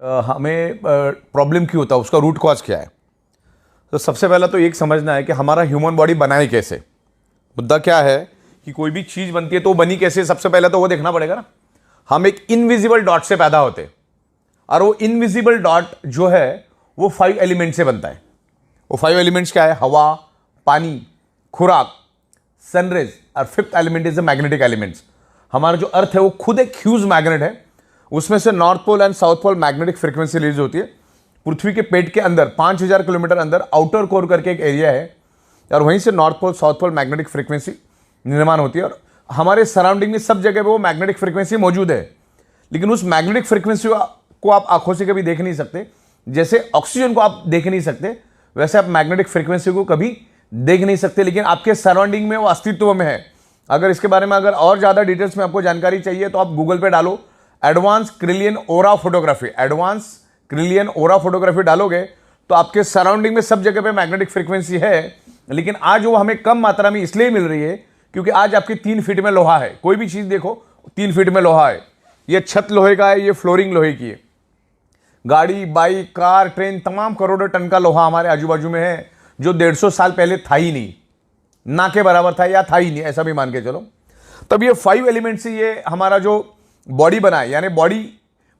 हमें प्रॉब्लम क्यों होता है, उसका रूट कॉज क्या है। तो सबसे पहला तो एक समझना है कि हमारा ह्यूमन बॉडी बनाए कैसे। मुद्दा क्या है कि कोई भी चीज बनती है तो वो बनी कैसे, सबसे पहले तो वो देखना पड़ेगा ना। हम एक इनविजिबल डॉट से पैदा होते हैं और वो इनविजिबल डॉट जो है वो 5 एलिमेंट से बनता है। वो 5 एलिमेंट्स क्या है? हवा, पानी, खुराक, सनरेज और 5th element is the magnetic elements. हमारा जो अर्थ है वो खुद एक ह्यूज मैग्नेट है। उसमें से north pole and south pole magnetic frequency release होती है। पृथ्वी के पेट के अंदर 5000 किलोमीटर अंदर आउटर कोर करके एक एरिया है और वहीं से north pole south pole magnetic frequency निर्माण होती है। और हमारे सराउंडिंग में सब जगह पे वो मैग्नेटिक फ्रीक्वेंसी मौजूद है, लेकिन उस मैग्नेटिक फ्रीक्वेंसी को आप आंखों से कभी देख नहीं सकते। जैसे ऑक्सीजन को आप देख नहीं सकते, वैसे आप मैग्नेटिक फ्रीक्वेंसी को कभी देख नहीं सकते, लेकिन आपके सराउंडिंग में वो अस्तित्व में है। अगर इसके बारे में अगर और ज़्यादा डिटेल्स में आपको जानकारी चाहिए तो आप गूगल पे डालो एडवांस क्रिलियन ओरा फोटोग्राफी। एडवांस क्रिलियन ओरा फोटोग्राफी डालोगे तो आपके सराउंडिंग में सब जगह पे मैग्नेटिक फ्रीक्वेंसी है, लेकिन आज वो हमें कम मात्रा में इसलिए मिल रही है क्योंकि आज आपके 3 फीट में लोहा है। कोई भी चीज़ देखो 3 फीट में लोहा है। ये छत लोहे का है, ये फ्लोरिंग लोहे की है। गाड़ी, बाइक, कार, ट्रेन, तमाम करोड़ों टन का लोहा हमारे आजू बाजू में है जो 150 साल पहले था ही नहीं, ना के बराबर था या था ही नहीं, ऐसा भी मान के चलो। तब ये 5 एलिमेंट से ये हमारा जो बॉडी बना है, यानी बॉडी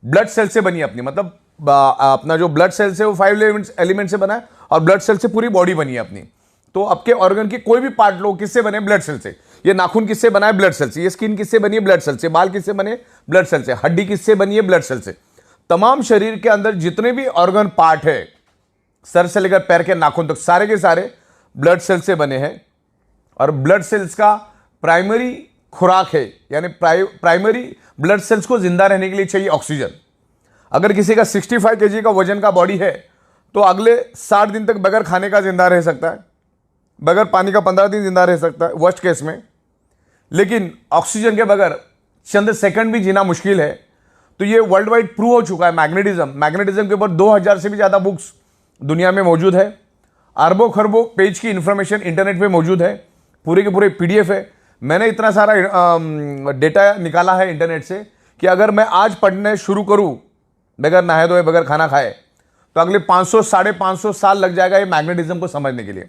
ब्लड सेल से बनी है अपनी, मतलब अपना जो ब्लड सेल से वो 5 एलिमेंट से बना है और ब्लड सेल से पूरी बॉडी बनी है अपनी। तो आपके ऑर्गन की कोई भी पार्ट लो, किससे बने? ब्लड सेल से। ये नाखून किससे बना है? ब्लड सेल से। ये स्किन किससे बनी है? ब्लड सेल से। बाल किससे बने? ब्लड सेल से। हड्डी किससे बनी है? ब्लड सेल से। तमाम शरीर के अंदर जितने भी ऑर्गन पार्ट है, सर से लेकर पैर के नाखून तक, सारे के सारे ब्लड सेल से बने हैं। और ब्लड सेल्स का प्राइमरी खुराक है, यानी प्राइमरी ब्लड सेल्स को जिंदा रहने के लिए चाहिए ऑक्सीजन। अगर किसी का 65 kg का वजन का बॉडी है तो अगले 60 दिन तक बगैर खाने का जिंदा रह सकता है, बगैर पानी का 15 दिन जिंदा रह सकता है वर्स्ट केस में। लेकिन ऑक्सीजन के बगैर चंद सेकंड भी जीना मुश्किल है। तो ये वर्ल्ड वाइड प्रूव हो चुका है। मैग्नेटिज्म के ऊपर 2000 से भी ज़्यादा बुक्स दुनिया में मौजूद है। अरबों खरबों पेज की इंफॉर्मेशन इंटरनेट पे मौजूद है, पूरे के पूरे PDF है। मैंने इतना सारा डेटा निकाला है इंटरनेट से कि अगर मैं आज पढ़ने शुरू करूं बगैर नहाए धोए, बगैर खाना खाए, तो अगले 500 550 साल लग जाएगा ये मैग्नेटिज्म को समझने के लिए।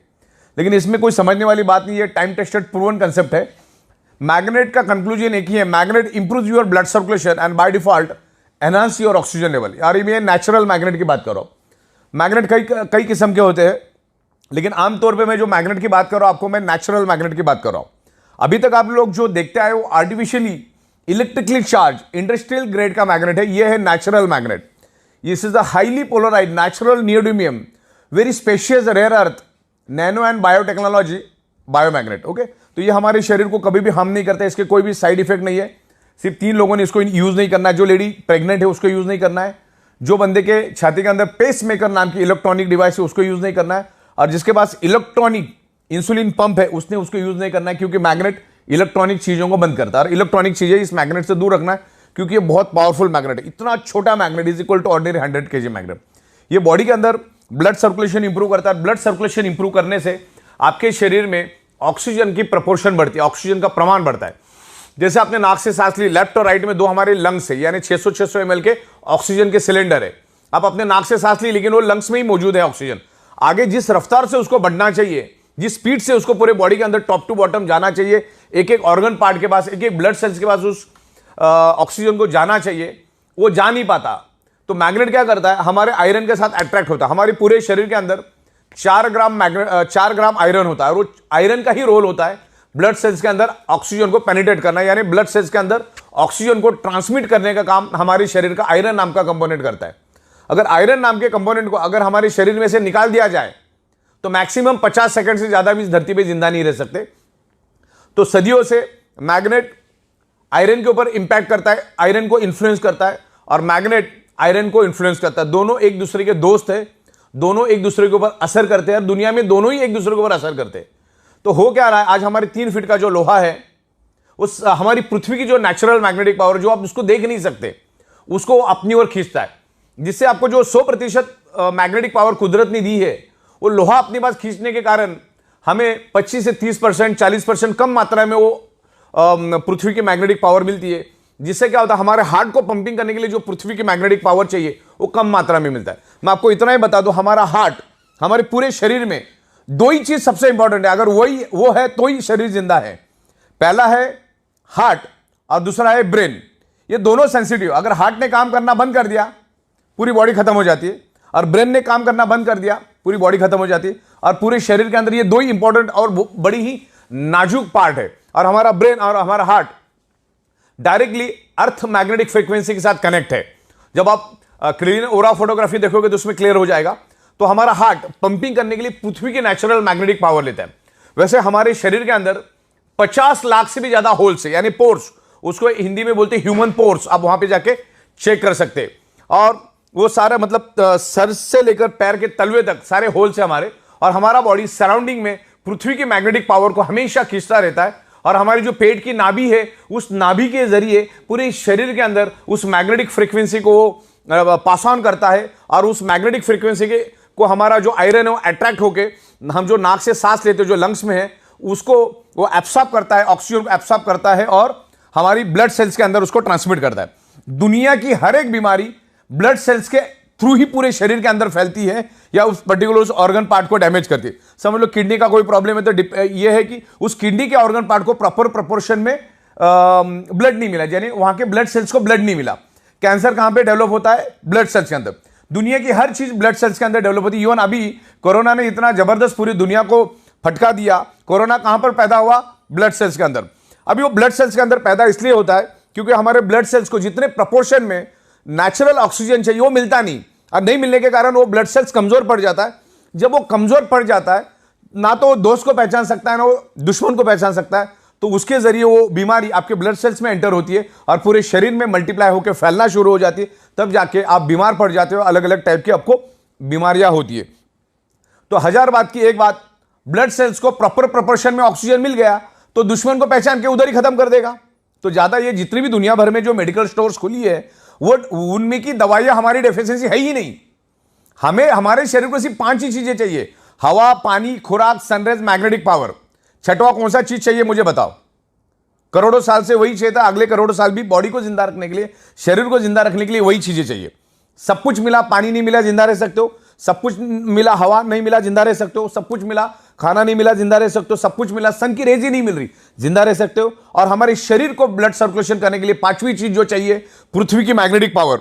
लेकिन इसमें कोई समझने वाली बात नहीं है, टाइम टेस्टेड प्रूवन कंसेप्ट है। मैग्नेट का कंक्लूजन एक ही है, magnet improve your blood circulation and by default enhance your oxygen level. यार ये नेचुरल मैग्नेट की बात करो। मैग्नेट कई किस्म के होते हैं, लेकिन आमतौर पे मैं जो मैग्नेट की बात कर रहा हूं आपको, मैं नेचुरल मैग्नेट की बात कर रहा हूं। अभी तक आप लोग जो देखते आए वो artificially electrically charge industrial grade का मैग्नेट है। ये है natural magnet. This is the highly polarised natural neodymium very spacious rare earth nano and biotechnology biomagnet. Okay, तो ये हमारे शरीर को कभी भी हार्म नहीं करता है, इसके कोई भी साइड इफेक्ट नहीं है। सिर्फ 3 लोगों ने इसको यूज नहीं करना है। जो लेडी प्रेग्नेंट है उसको यूज नहीं करना है, जो बंदे के छाती के अंदर पेस मेकर नाम की इलेक्ट्रॉनिक डिवाइस है उसको यूज नहीं करना है, और जिसके पास इलेक्ट्रॉनिक इंसुलिन पंप है उसने उसको यूज नहीं करना है, क्योंकि मैग्नेट इलेक्ट्रॉनिक चीजों को बंद करता है। और इलेक्ट्रॉनिक चीजें इस मैग्नेट से दूर रखना है, क्योंकि ये बहुत पावरफुल मैग्नेट है। इतना छोटा magnet is equal to ordinary 100 kg magnet. ये बॉडी के अंदर ब्लड सर्कुलेशन इंप्रूव करता है। ब्लड सर्कुलेशन इंप्रूव करने से आपके शरीर में ऑक्सीजन की प्रपोर्शन बढ़ती है, ऑक्सीजन का प्रमाण बढ़ता है। जैसे आपने नाक से सांस ली, लेफ्ट और राइट में 2 हमारे लंग्स है, यानी 600 ml के ऑक्सीजन के सिलेंडर है। आप अपने नाक से सांस ली, लेकिन वो लंग्स में ही मौजूद है ऑक्सीजन। आगे जिस रफ्तार से उसको बढ़ना चाहिए, जिस स्पीड से उसको पूरे बॉडी के अंदर टॉप टू बॉटम जाना चाहिए, एक एक ऑर्गन पार्ट के पास, एक एक ब्लड सेल्स के पास उस ऑक्सीजन को जाना चाहिए, वो जा नहीं पाता। तो मैग्नेट क्या करता है? हमारे आयरन के साथ अट्रैक्ट होता है। हमारे पूरे शरीर के अंदर 4 ग्राम आयरन होता है, और वो आयरन का ही रोल होता है ब्लड सेल्स के अंदर ऑक्सीजन को पेनिट्रेट करना, यानी ब्लड सेल्स के अंदर ऑक्सीजन को ट्रांसमिट करने का काम हमारे शरीर का आयरन नाम का कंपोनेंट करता है। अगर आयरन नाम के कंपोनेंट को अगर हमारे शरीर में से निकाल दिया जाए तो मैक्सिमम 50 सेकंड से ज्यादा भी इस धरती पे जिंदा नहीं रह सकते। तो सदियों से मैग्नेट आयरन के ऊपर इंपैक्ट करता है, आयरन को इन्फ्लुएंस करता है, और मैग्नेट आयरन को इन्फ्लुएंस करता है। दोनों एक दूसरे के दोस्त है, दोनों एक दूसरे के ऊपर असर करते हैं, और दुनिया में दोनों ही एक दूसरे के ऊपर असर करते हैं। तो हो क्या रहा है, आज हमारे 3 फीट का जो लोहा है, उस हमारी पृथ्वी की जो नेचुरल मैग्नेटिक पावर, जो आप उसको देख नहीं सकते, उसको अपनी ओर खींचता है, जिससे आपको जो 100% मैग्नेटिक पावर कुदरत ने दी है, वो लोहा अपने पास खींचने के कारण हमें 25 से 30%, 40% कम मात्रा में वो पृथ्वी की मैग्नेटिक पावर मिलती है। जिससे क्या होता है, हमारे हार्ट को पंपिंग करने के लिए जो पृथ्वी की मैग्नेटिक पावर चाहिए वो कम मात्रा में मिलता है। मैं आपको इतना ही बता दूं, हमारा हार्ट, हमारे पूरे शरीर में दो ही चीज सबसे इंपॉर्टेंट है, अगर वो है तो ही शरीर जिंदा है। पहला है हार्ट और दूसरा है ब्रेन। ये दोनों सेंसिटिव, अगर हार्ट ने काम करना बंद कर दिया पूरी बॉडी खत्म हो जाती है, और ब्रेन ने काम करना बंद कर दिया पूरी बॉडी खत्म हो जाती है। और पूरे शरीर के अंदर ये दो ही इंपॉर्टेंट और बड़ी ही नाजुक पार्ट है। और हमारा ब्रेन और हमारा heart directly earth magnetic frequency के साथ कनेक्ट है। जब आप क्लीन ओरा फोटोग्राफी देखोगे तो उसमें क्लियर हो जाएगा। तो हमारा हार्ट पंपिंग करने के लिए पृथ्वी की नेचुरल मैग्नेटिक पावर लेता है। वैसे हमारे शरीर के अंदर 50 लाख से भी ज्यादा होल्स है, यानी पोर्स, उसको हिंदी में बोलते हैं ह्यूमन पोर्स। आप वहां पे जाके चेक कर सकते हैं। और वो सारा मतलब सर से लेकर पैर के तलवे तक सारे होल्स है हमारे। और हमारा बॉडी सराउंडिंग में पृथ्वी की मैग्नेटिक पावर को हमेशा खींचता रहता है। और हमारी जो पेट की नाभि है, उस नाभि के जरिए पूरे शरीर के अंदर उस मैग्नेटिक फ्रीक्वेंसी को पास ऑन करता है। और उस मैग्नेटिक फ्रीक्वेंसी के को हमारा जो आयरन है वो अट्रैक्ट होके, हम जो नाक से सांस लेते हैं जो लंग्स में है, उसको वो एब्सॉर्ब करता है, ऑक्सीजन को एब्सॉर्ब करता है और हमारी ब्लड सेल्स के अंदर उसको ट्रांसमिट करता है। दुनिया की हर एक बीमारी ब्लड सेल्स के थ्रू ही पूरे शरीर के अंदर फैलती है या उस पर्टिकुलर उस ऑर्गन पार्ट को डैमेज करती है। समझ लो किडनी का कोई प्रॉब्लम है तो ये है कि उस किडनी के ऑर्गन पार्ट को प्रॉपर प्रोपोर्शन में ब्लड नहीं मिला, यानी वहां के ब्लड सेल्स को ब्लड नहीं मिला। कैंसर कहां पे डेवलप होता है? ब्लड सेल्स के अंदर। दुनिया की हर चीज ब्लड सेल्स के अंदर डेवलप होती है। इवन अभी कोरोना ने इतना जबरदस्त पूरी दुनिया को फटका दिया। कोरोना कहां पर पैदा हुआ? ब्लड सेल्स के अंदर। अभी वो ब्लड सेल्स के अंदर पैदा इसलिए होता है क्योंकि हमारे ब्लड सेल्स को जितने प्रपोर्शन में नेचुरल ऑक्सीजन चाहिए वो मिलता नहीं, और नहीं मिलने के कारण वो ब्लड सेल्स कमजोर पड़ जाता है। जब वो कमजोर पड़ जाता है, ना तो वो दोस्त को पहचान सकता है ना वो दुश्मन को पहचान सकता है, तो उसके जरिए वो बीमारी आपके ब्लड सेल्स में एंटर होती है और पूरे शरीर में मल्टीप्लाई होकर फैलना शुरू हो जाती है। तब जाके आप बीमार पड़ जाते हो, अलग अलग टाइप की आपको बीमारियां होती है। तो हजार बात की एक बात, ब्लड सेल्स को प्रॉपर प्रोपोर्शन में ऑक्सीजन मिल गया तो दुश्मन को पहचान के उधर ही खत्म कर देगा। तो ज्यादा ये जितनी भी दुनिया भर में जो मेडिकल स्टोर्स खुली है वो उनमें की दवाइयां हमारी डेफिशिएंसी है ही नहीं। हमें हमारे शरीर को सिर्फ 5 ही चीजें चाहिए: हवा, पानी, खुराक, सनराइज, मैग्नेटिक पावर। छठवां कौन सा चीज चाहिए मुझे बताओ? करोड़ों साल से वही चाहिए था, अगले करोड़ों साल भी बॉडी को जिंदा रखने के लिए, शरीर को जिंदा रखने के लिए वही चीजें चाहिए। सब कुछ मिला, पानी नहीं मिला जिंदा रह सकते हो। सब कुछ मिला, हवा नहीं मिला जिंदा रह सकते हो। सब कुछ मिला, खाना नहीं मिला जिंदा रह सकते हो। सब कुछ मिला, सन की रेज ही नहीं मिल रही, जिंदा रह सकते हो। और हमारे शरीर को ब्लड सर्कुलेशन करने के लिए 5वीं चीज जो चाहिए, पृथ्वी की मैग्नेटिक पावर।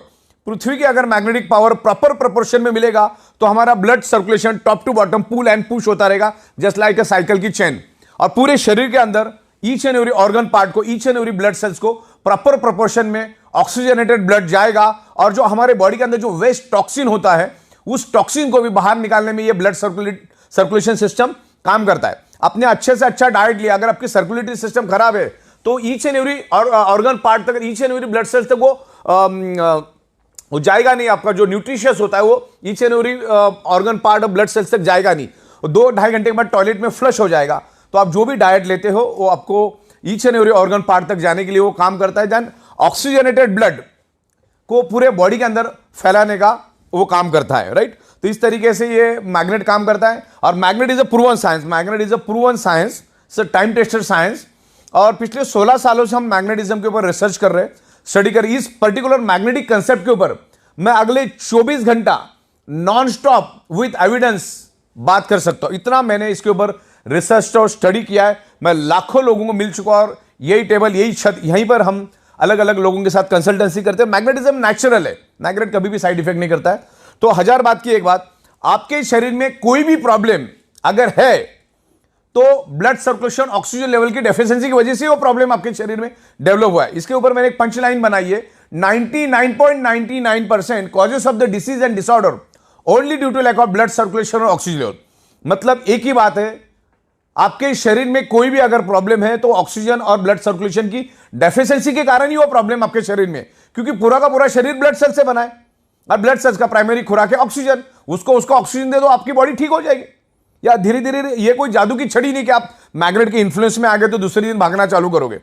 पृथ्वी की अगर मैग्नेटिक पावर प्रॉपर प्रोपोर्शन में मिलेगा तो हमारा blood circulation top to bottom pull and push होता रहेगा, जस्ट लाइक अ साइकिल की चेन। और पूरे शरीर के अंदर each and every organ part को, each and every blood cells को प्रॉपर प्रोपोर्शन में ऑक्सीजनेटेड ब्लड जाएगा। और जो हमारे बॉडी के अंदर जो वेस्ट टॉक्सिन होता है, उस टॉक्सिन को भी बाहर निकालने में ये ब्लड सर्कुलेशन सिस्टम काम करता है। अपने अच्छे से अच्छा डाइट लिया, अगर आपकी सर्कुलेटरी सिस्टम खराब है तो each and every organ part तक, each and every blood cells तक वो जाएगा नहीं। आपका जो न्यूट्रिशियस होता है वो each and every organ part of blood cells तक जाएगा नहीं। 2-2.5 घंटे के बाद टॉयलेट में फ्लश हो जाएगा। तो आप जो भी डाइट लेते हो वो आपको each and every organ part तक जाने के लिए वो काम करता है। देन ऑक्सीजनेटेड ब्लड को पूरे बॉडी के अंदर फैलाने का वो काम करता है, राइट। तो इस तरीके से ये मैग्नेट काम करता है। और magnet is a proven science, magnet is a proven science, time tested science. और पिछले 16 सालों से हम मैग्नेटिज्म के ऊपर रिसर्च कर रहे हैं, स्टडी कर। इस पर्टिकुलर मैग्नेटिक कंसेप्ट के ऊपर मैं अगले 24 घंटा नॉन स्टॉप विथ एविडेंस बात कर सकता हूं। इतना मैंने इसके ऊपर रिसर्च और स्टडी किया है। मैं लाखों लोगों को मिल चुका और यही टेबल, यही छत, यहीं पर हम अलग अलग लोगों के साथ कंसल्टेंसी करते हैं। मैग्नेटिज्म नेचुरल है, मैग्नेट कभी भी साइड इफेक्ट नहीं करता है। तो हजार बात की एक बात, आपके शरीर में कोई भी प्रॉब्लम अगर है तो ब्लड सर्कुलेशन, ऑक्सीजन लेवल की डेफिशिएंसी की वजह से वो प्रॉब्लम आपके शरीर में डेवलप हुआ है। इसके ऊपर मैंने एक पंच लाइन बनाई है, 99.99% causes of the disease and disorder only due to lack of blood circulation और ऑक्सीजन लेवल। मतलब एक ही बात है, आपके शरीर में कोई भी अगर प्रॉब्लम है तो ऑक्सीजन और ब्लड सर्कुलेशन की डेफिशिएंसी के कारण ही वो प्रॉब्लम आपके शरीर में, क्योंकि पूरा का पूरा शरीर ब्लड सेल से बना है और ब्लड सेल्स का प्राइमरी खुराक है ऑक्सीजन। उसको ऑक्सीजन दे दो, आपकी बॉडी ठीक हो जाएगी। या धीरे धीरे, ये कोई जादू की छड़ी नहीं कि आप मैग्नेट के इन्फ्लुएंस में आ गए तो दूसरे दिन भागना चालू करोगे।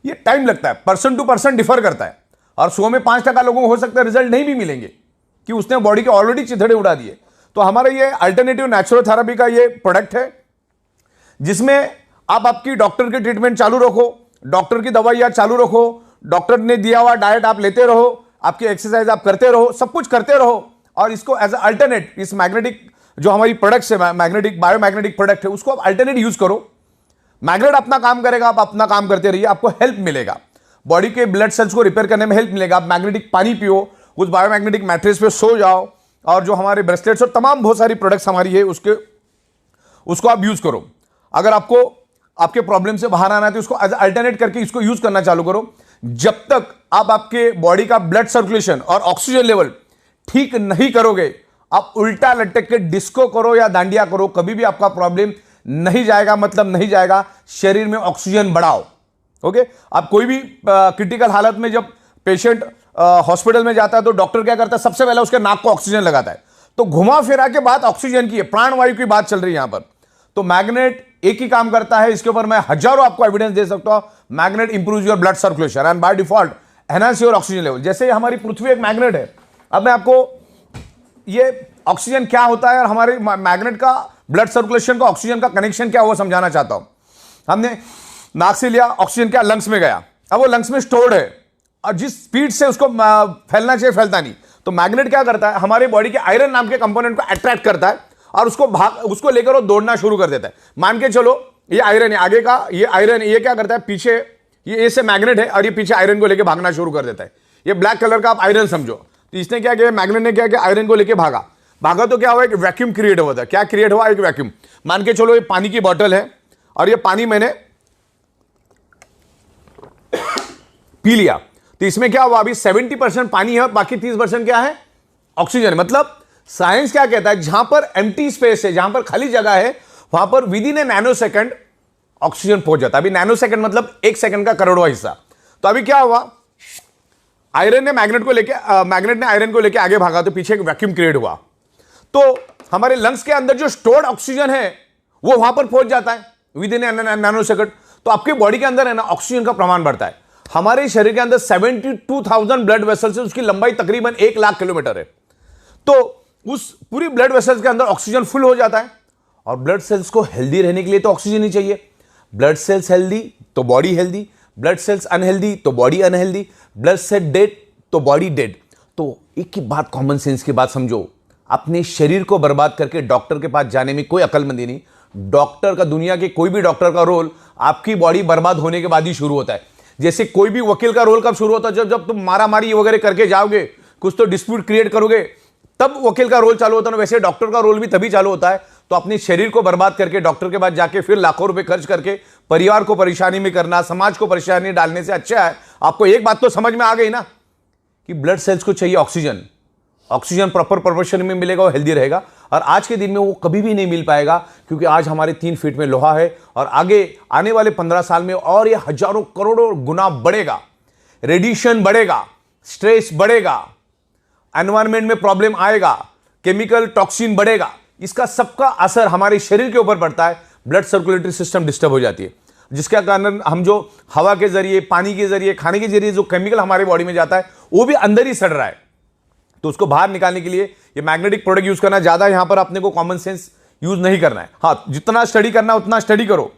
ये टाइम लगता है, पर्सन टू पर्सन डिफर करता है। और 100 में 5% लोगों को हो सकता है रिजल्ट नहीं भी मिलेंगे कि उसने बॉडी के ऑलरेडी चिथड़े उड़ा दिए। तो हमारा ये अल्टरनेटिव नेचुरोथेरेपी का ये प्रोडक्ट है, जिसमें आप आपकी डॉक्टर की ट्रीटमेंट चालू रखो, डॉक्टर की दवाइयां चालू रखो, डॉक्टर ने दिया हुआ डाइट आप लेते रहो, आपकी एक्सरसाइज आप करते रहो, सब कुछ करते रहो, और इसको एज अल्टरनेट इस मैग्नेटिक जो हमारी प्रोडक्ट्स है, मैग्नेटिक बायोमैग्नेटिक प्रोडक्ट है, उसको आप अल्टरनेट यूज करो। मैग्नेट अपना काम करेगा, आप अपना काम करते रहिए, आपको हेल्प मिलेगा, बॉडी के ब्लड सेल्स को रिपेयर करने में हेल्प मिलेगा। आप मैग्नेटिक पानी पियो, उस बायोमैग्नेटिक मैट्रेस पे सो जाओ, और जो हमारे ब्रेसलेट्स और तमाम बहुत सारी प्रोडक्ट्स हमारी है उसको आप यूज करो। अगर आपको आपके प्रॉब्लम से बाहर आना है तो उसको अल्टरनेट करके इसको यूज करना चालू करो। जब तक आप आपके बॉडी का ब्लड सर्कुलेशन और ऑक्सीजन लेवल ठीक नहीं करोगे, आप उल्टा लटक के डिस्को करो या दांडिया करो, कभी भी आपका प्रॉब्लम नहीं जाएगा, मतलब नहीं जाएगा। शरीर में ऑक्सीजन बढ़ाओ। ओके, आप कोई भी क्रिटिकल हालत में जब पेशेंट हॉस्पिटल में जाता है तो डॉक्टर क्या करता है, सबसे पहले उसके नाक को ऑक्सीजन लगाता है। तो घुमा फिरा के बात ऑक्सीजन की है, प्राणवायु की बात चल रही है यहां पर। तो मैग्नेट एक ही काम करता है, इसके ऊपर मैं हजारों आपको एविडेंस दे सकता हूं। Magnet improve your blood circulation and by default enhance your oxygen level. जैसे हमारी पृथ्वी एक मैग्नेट है, अब मैं आपको ये ऑक्सीजन क्या होता है और हमारे मैग्नेट का ब्लड सर्कुलेशन का ऑक्सीजन का कनेक्शन क्या हुआ समझाना चाहता हूं। हमने नाक से लिया, ऑक्सीजन क्या लंग्स में गया, अब वो लंग्स में स्टोर्ड है, और जिस स्पीड से उसको फैलना चाहिए फैलता नहीं। तो मैग्नेट क्या करता है, हमारे बॉडी के आयरन नाम के कंपोनेंट को अट्रैक्ट करता है और उसको लेकर वो दौड़ना शुरू कर देता है। मान के चलो ये आयरन है, आगे का ये आयरन, ये क्या करता है, पीछे ये से मैग्नेट है और ये पीछे आयरन को लेकर भागना शुरू कर देता है। ये ब्लैक कलर का आप आयरन समझो। तो इसने क्या किया, मैग्नेट ने क्या किया, आयरन को लेकर भागा तो क्या हुआ, एक वैक्यूम क्रिएट हुआ था। क्या क्रिएट हुआ, एक वैक्यूम। मान के चलो ये पानी की बॉटल है और ये पानी मैंने पी लिया, तो इसमें क्या हुआ, अभी 70% पानी है और बाकी 30% क्या है, ऑक्सीजन। मतलब साइंस क्या कहता है, जहां पर एम्प्टी स्पेस है, जहां पर खाली जगह है, वहां पर with in A nano second oxygen पहुंच जाता है। अभी नैनो सेकंड मतलब 1 सेकंड का करोड़वां हिस्सा। तो अभी क्या हुआ, आयरन ने मैग्नेट ने आयरन को लेकर आगे भागा, तो पीछे एक वैक्यूम क्रिएट हुआ। तो हमारे लंग्स के अंदर जो स्टोर्ड ऑक्सीजन है वो वहां पर पहुंच जाता है विद इन नैनो सेकंड। तो आपके बॉडी के अंदर है ना, ऑक्सीजन का प्रमाण बढ़ता है। हमारे शरीर के अंदर 72,000 ब्लड वेसल्स है, उसकी लंबाई तकरीबन 1 लाख किलोमीटर है। तो उस पूरी ब्लड वेसल्स के अंदर ऑक्सीजन फुल हो जाता है। और ब्लड सेल्स को हेल्दी रहने के लिए तो ऑक्सीजन ही चाहिए। ब्लड सेल्स हेल्दी तो body healthy, blood cells unhealthy तो body unhealthy, blood cell dead तो बॉडी डेड। तो एक ही बात, कॉमन सेंस की बात समझो, अपने शरीर को बर्बाद करके डॉक्टर के पास जाने में कोई अक्लमंदी नहीं। डॉक्टर का, दुनिया के कोई भी डॉक्टर का रोल आपकी बॉडी बर्बाद होने के बाद ही शुरू होता है। जैसे कोई भी वकील का रोल कब शुरू होता है, जब तुम मारामारी वगैरह करके जाओगे, कुछ तो डिस्प्यूट क्रिएट करोगे, तब वकील का रोल चालू होता है। वैसे डॉक्टर का रोल भी तभी चालू होता है। तो अपने शरीर को बर्बाद करके डॉक्टर के पास जाके फिर लाखों रुपए खर्च करके परिवार को परेशानी में करना, समाज को परेशानी डालने से अच्छा है आपको एक बात तो समझ में आ गई ना, कि ब्लड सेल्स को चाहिए ऑक्सीजन। ऑक्सीजन प्रॉपर प्रोपोर्शन में मिलेगा, वो हेल्दी रहेगा। और आज के दिन में वो कभी भी नहीं मिल पाएगा, क्योंकि आज हमारे 3 फीट में लोहा है, और आगे आने वाले 15 साल में और ये हजारों करोड़ों गुना बढ़ेगा। रेडिएशन बढ़ेगा, स्ट्रेस बढ़ेगा, एनवायरमेंट में प्रॉब्लम आएगा, केमिकल टॉक्सिन बढ़ेगा। इसका सबका असर हमारे शरीर के ऊपर पड़ता है। ब्लड सर्कुलेटरी सिस्टम डिस्टर्ब हो जाती है, जिसके कारण हम जो हवा के जरिए, पानी के जरिए, खाने के जरिए जो केमिकल हमारे बॉडी में जाता है वो भी अंदर ही सड़ रहा है। तो उसको बाहर निकालने के लिए ये मैग्नेटिक प्रोडक्ट यूज करना, ज्यादा यहां पर अपने को कॉमन सेंस यूज नहीं करना है। हाँ, जितना स्टडी करना है उतना स्टडी करो,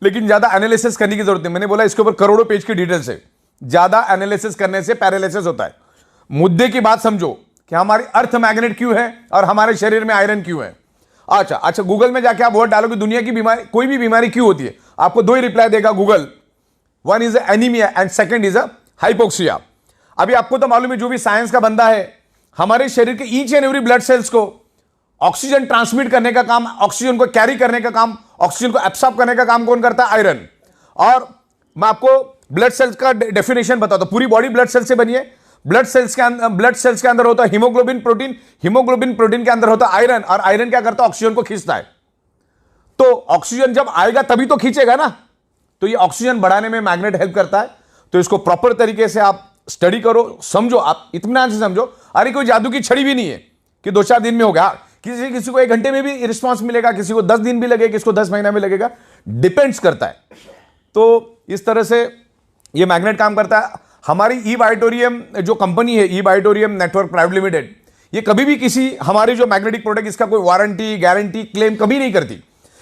लेकिन ज्यादा एनालिसिस करने की जरूरत नहीं। मैंने बोला इसके ऊपर करोड़ों पेज की डिटेल्स है। ज्यादा एनालिसिस करने से पैरालिसिस होता है। मुद्दे की बात समझो कि हमारी अर्थ मैग्नेट क्यों है और हमारे शरीर में आयरन क्यों है। अच्छा, गूगल में जाके आप वर्ड डालोगे दुनिया की बीमारी, कोई भी बीमारी क्यों होती है, आपको 2 ही रिप्लाई देगा Google. One is anaemia and second is hypoxia. अभी आपको तो मालूम है, जो भी साइंस का बंदा है, हमारे शरीर के each and every blood cells को ऑक्सीजन ट्रांसमिट करने का काम, ऑक्सीजन को कैरी करने का काम, ऑक्सीजन को एब्सॉर्ब करने का काम कौन करता है, आयरन। और मैं आपको ब्लड सेल्स का डेफिनेशन बताता हूं। पूरी बॉडी ब्लड सेल्स से बनी है। ब्लड सेल्स के अंदर होता है हीमोग्लोबिन प्रोटीन, हीमोग्लोबिन प्रोटीन के अंदर होता है आयरन, और आयरन क्या करता है, ऑक्सीजन को खींचता है। तो ऑक्सीजन जब आएगा तभी तो खींचेगा ना। तो ये ऑक्सीजन बढ़ाने में मैग्नेट हेल्प करता है। तो इसको प्रॉपर तरीके से आप स्टडी करो, समझो, आप इत्मीनान से समझो। अरे कोई जादू की छड़ी भी नहीं है कि 2-4 दिन में होगा। किसी को 1 घंटे में भी रिस्पॉन्स मिलेगा, किसी को 10 दिन भी लगेगा, किसी को 10 महीना में लगेगा, डिपेंड्स करता है। तो इस तरह से ये मैग्नेट काम करता है। हमारी ई बायोटोरियम जो कंपनी है, ई बायोटोरियम नेटवर्क प्राइवेट लिमिटेड, ये कभी भी किसी हमारी जो मैग्नेटिक प्रोडक्ट, इसका कोई वारंटी, गारंटी, क्लेम कभी नहीं करती।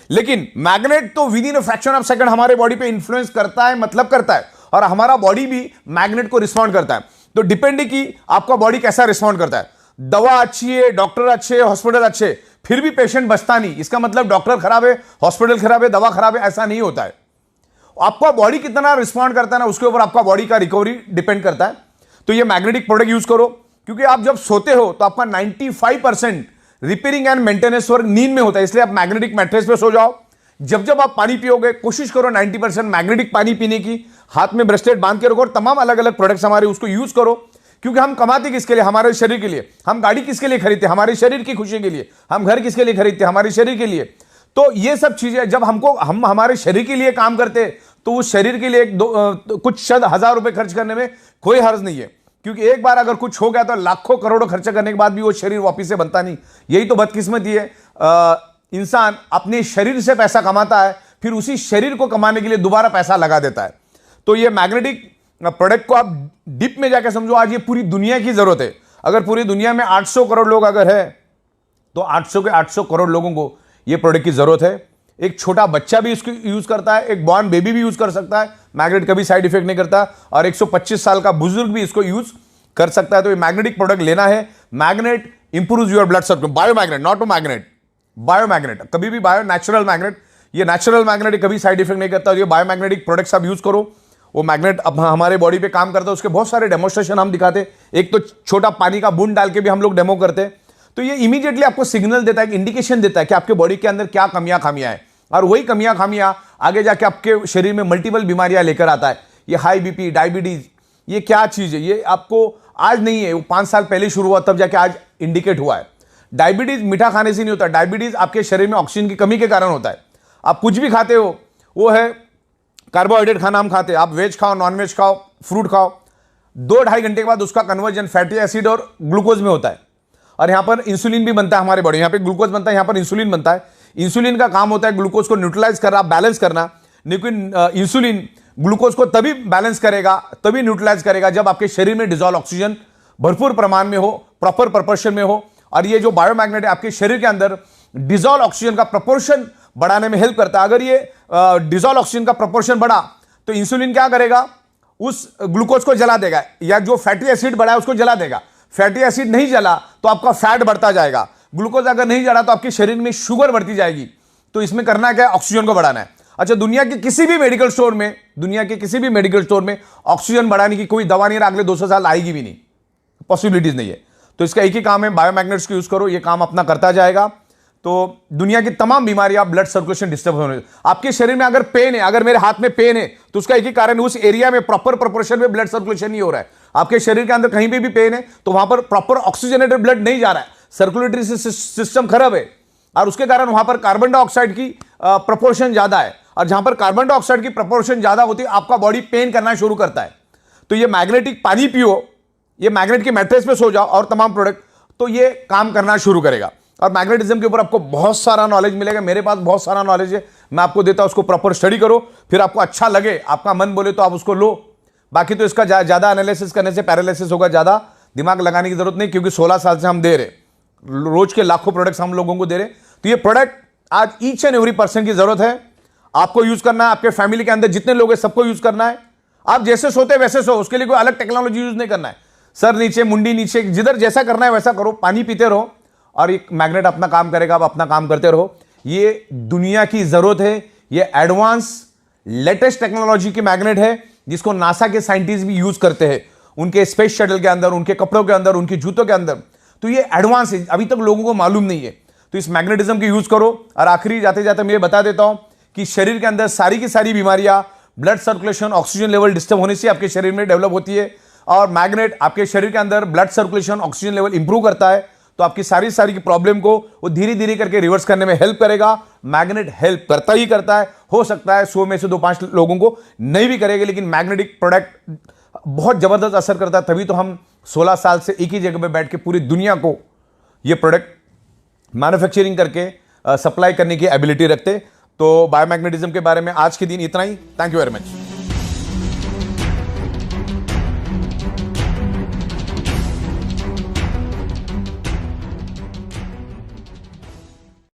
लेकिन मैग्नेट तो with in a fraction of second हमारे बॉडी पे इंफ्लुएंस करता है, मतलब करता है। और हमारा बॉडी भी मैग्नेट को रिस्पॉन्ड करता है। तो डिपेंड कि आपका बॉडी कैसा रिस्पॉन्ड करता है। दवा अच्छी है, डॉक्टर अच्छे, हॉस्पिटल अच्छे, फिर भी पेशेंट बचता नहीं, इसका मतलब डॉक्टर खराब है, हॉस्पिटल खराब है, दवा खराब है, ऐसा नहीं होता है। आपका बॉडी कितना रिस्पॉन्ड करता है ना, उसके ऊपर आपका बॉडी का रिकवरी डिपेंड करता है। तो ये मैग्नेटिक प्रोडक्ट यूज करो, क्योंकि आप जब सोते हो तो आपका 95% रिपेयरिंग एंड मेंटेनेंस वर्क नींद में होता है, इसलिए आप मैग्नेटिक मैट्रेस पे सो जाओ। जब जब आप पानी पियोगे कोशिश करो 90% मैग्नेटिक पानी पीने की, हाथ में ब्रेसलेट बांध के रखो, और तमाम अलग अलग प्रोडक्ट्स हमारे उसको यूज करो। क्योंकि हम कमाते किसके लिए? हमारे शरीर के लिए। हम गाड़ी किसके लिए खरीदते? हमारे शरीर की खुशी के लिए। हम घर किसके लिए खरीदते? हमारे शरीर के लिए। तो ये सब चीजें जब हम हमारे शरीर के लिए काम करते हैं, तो उस शरीर के लिए कुछ शत हजार रुपए खर्च करने में कोई हर्ज नहीं है, क्योंकि एक बार अगर कुछ हो गया तो लाखों करोड़ों खर्चा करने के बाद भी वो शरीर वापिस से बनता नहीं। यही तो बदकिस्मती है। इंसान अपने शरीर से पैसा कमाता है, फिर उसी शरीर को कमाने के लिए दोबारा पैसा लगा देता है। तो ये मैग्नेटिक प्रोडक्ट को आप डीप में जाकर समझो, आज ये पूरी दुनिया की जरूरत है। अगर पूरी दुनिया में 800 करोड़ लोग अगर है, तो 800 के 800 करोड़ लोगों को ये प्रोडक्ट की जरूरत है। एक छोटा बच्चा भी इसको यूज करता है, एक बॉर्न बेबी भी यूज कर सकता है, मैग्नेट कभी साइड इफेक्ट नहीं करता, और 125 साल का बुजुर्ग भी इसको यूज कर सकता है। तो ये मैग्नेटिक प्रोडक्ट लेना है। Magnet improves your blood circulation. Biomagnet, not magnet, biomagnet, कभी भी बायो, नेचुरल मैग्नेट। ये नेचुरल मैग्नेट कभी साइड इफेक्ट नहीं करता। ये बायोमैग्नेटिक प्रोडक्ट्स आप यूज करो। वो मैग्नेट अब हमारे बॉडी पे काम करता है, उसके बहुत सारे डेमोस्ट्रेशन हम दिखाते। एक तो छोटा पानी का बूंद डाल के भी हम लोग डेमो करते हैं। तो ये इमीडिएटली आपको सिग्नल देता है, इंडिकेशन देता है कि आपके बॉडी के अंदर क्या कमियां खामियां हैं, और वही कमियां खामियां आगे जाके आपके शरीर में मल्टीपल बीमारियां लेकर आता है। ये हाई बीपी, डायबिटीज, ये क्या चीज है? ये आपको आज नहीं है, वो 5 साल पहले शुरू हुआ, तब जाके आज इंडिकेट हुआ है। डायबिटीज मीठा खाने से नहीं होता, डायबिटीज आपके शरीर में ऑक्सीजन की कमी के कारण होता है। आप कुछ भी खाते हो, वो है कार्बोहाइड्रेट खाना हम खाते हैं, आप वेज खाओ, नॉन वेज खाओ, फ्रूट खाओ, 2-2.5 घंटे के बाद उसका कन्वर्जन फैटी एसिड और ग्लूकोज में होता है। और यहाँ पर इंसुलिन भी बनता है हमारे बॉडी, यहाँ पे ग्लूकोज बनता है, यहाँ पर इंसुलिन बनता है। इंसुलिन का काम होता है ग्लूकोज को न्यूट्रलाइज करना, बैलेंस करना। लेकिन इंसुलिन ग्लूकोज को तभी बैलेंस करेगा, तभी न्यूट्रलाइज करेगा, जब आपके शरीर में डिजॉल्व ऑक्सीजन भरपूर प्रमाण में हो, प्रॉपर प्रपोर्शन में हो। और ये जो बायोमैग्नेट है आपके शरीर के अंदर डिजॉल्व ऑक्सीजन का प्रपोर्शन बढ़ाने में हेल्प करता है। अगर ये डिजॉल्व ऑक्सीजन का प्रपोर्शन बढ़ा तो इंसुलिन क्या करेगा? उस ग्लूकोज को जला देगा, या जो फैटी एसिड बढ़ा है उसको जला देगा। फैटी एसिड नहीं जला तो आपका फैट बढ़ता जाएगा, ग्लूकोज अगर नहीं जला तो आपके शरीर में शुगर बढ़ती जाएगी। तो इसमें करना क्या है? ऑक्सीजन को बढ़ाना है। अच्छा, दुनिया के किसी भी मेडिकल स्टोर में ऑक्सीजन बढ़ाने की कोई दवा नहीं है, अगले 200 साल आएगी भी नहीं, पॉसिबिलिटीज नहीं है। तो इसका एक ही काम है, बायोमैग्नेट्स को यूज करो, ये काम अपना करता जाएगा। तो दुनिया की तमाम बीमारियां, ब्लड सर्कुलेशन डिस्टर्ब होने, आपके शरीर में अगर पेन है, अगर मेरे हाथ में पेन है, तो उसका एक ही कारण है, उस एरिया में प्रॉपर प्रोपोर्शन में ब्लड सर्कुलेशन नहीं हो रहा है। आपके शरीर के अंदर कहीं पे भी पेन है तो वहां पर प्रॉपर ऑक्सीजनेटेड ब्लड नहीं जा रहा है, सर्कुलेटरी सिस्टम खराब है, और उसके कारण वहां पर कार्बन डाइऑक्साइड की प्रोपोर्शन ज्यादा है। और जहां पर कार्बन डाइऑक्साइड की प्रोपोर्शन ज्यादा होती है, आपका बॉडी पेन करना शुरू करता है। तो ये मैग्नेटिक पानी पियो, ये मैग्नेट के मैट्रेस पे सो जाओ, और तमाम प्रोडक्ट, तो ये काम करना शुरू करेगा। और मैग्नेटिज्म के ऊपर आपको बहुत सारा नॉलेज मिलेगा, मेरे पास बहुत सारा नॉलेज है, मैं आपको देता हूं, उसको प्रॉपर स्टडी करो, फिर आपको अच्छा लगे, आपका मन बोले तो आप उसको लो। बाकी तो इसका ज्यादा एनालिसिस करने से पैरालिसिस होगा, ज्यादा दिमाग लगाने की जरूरत नहीं, क्योंकि 16 साल से हम दे रहे, रोज के लाखों प्रोडक्ट्स हम लोगों को दे रहे। तो ये प्रोडक्ट आज ईच एंड एवरी पर्सन की जरूरत है, आपको यूज करना है, आपके फैमिली के अंदर जितने लोग हैं सबको यूज करना है। आप जैसे सोते वैसे सो, उसके लिए कोई अलग टेक्नोलॉजी यूज नहीं करना है। सर नीचे, मुंडी नीचे, जिधर जैसा करना है वैसा करो, पानी पीते रहो, और एक मैग्नेट अपना काम करेगा, आप अपना काम करते रहो। ये दुनिया की जरूरत है, ये एडवांस लेटेस्ट टेक्नोलॉजी की मैग्नेट है, जिसको नासा के साइंटिस्ट भी यूज करते हैं उनके स्पेस शटल के अंदर, उनके कपड़ों के अंदर, उनके जूतों के अंदर। तो ये एडवांस है, अभी तक लोगों को मालूम नहीं है। तो इस मैग्नेटिज्म की यूज करो। और आखिरी जाते जाते मैं ये बता देता हूं कि शरीर के अंदर सारी की सारी बीमारियां blood circulation, oxygen level disturb होने से आपके शरीर में डेवलप होती है, और मैग्नेट आपके शरीर के अंदर blood circulation, oxygen level improve करता है। तो आपकी सारी की प्रॉब्लम को वो धीरे धीरे करके रिवर्स करने में हेल्प करेगा। मैग्नेट हेल्प करता ही करता है। हो सकता है 100 में से 2-5 लोगों को नहीं भी करेगा, लेकिन मैग्नेटिक प्रोडक्ट बहुत जबरदस्त असर करता है। तभी तो हम 16 साल से एक ही जगह पे बैठ के पूरी दुनिया को ये प्रोडक्ट मैन्युफैक्चरिंग करके सप्लाई करने की एबिलिटी रखते। तो बायोमैग्नेटिज्म के बारे में आज के दिन इतना ही। Thank you very much.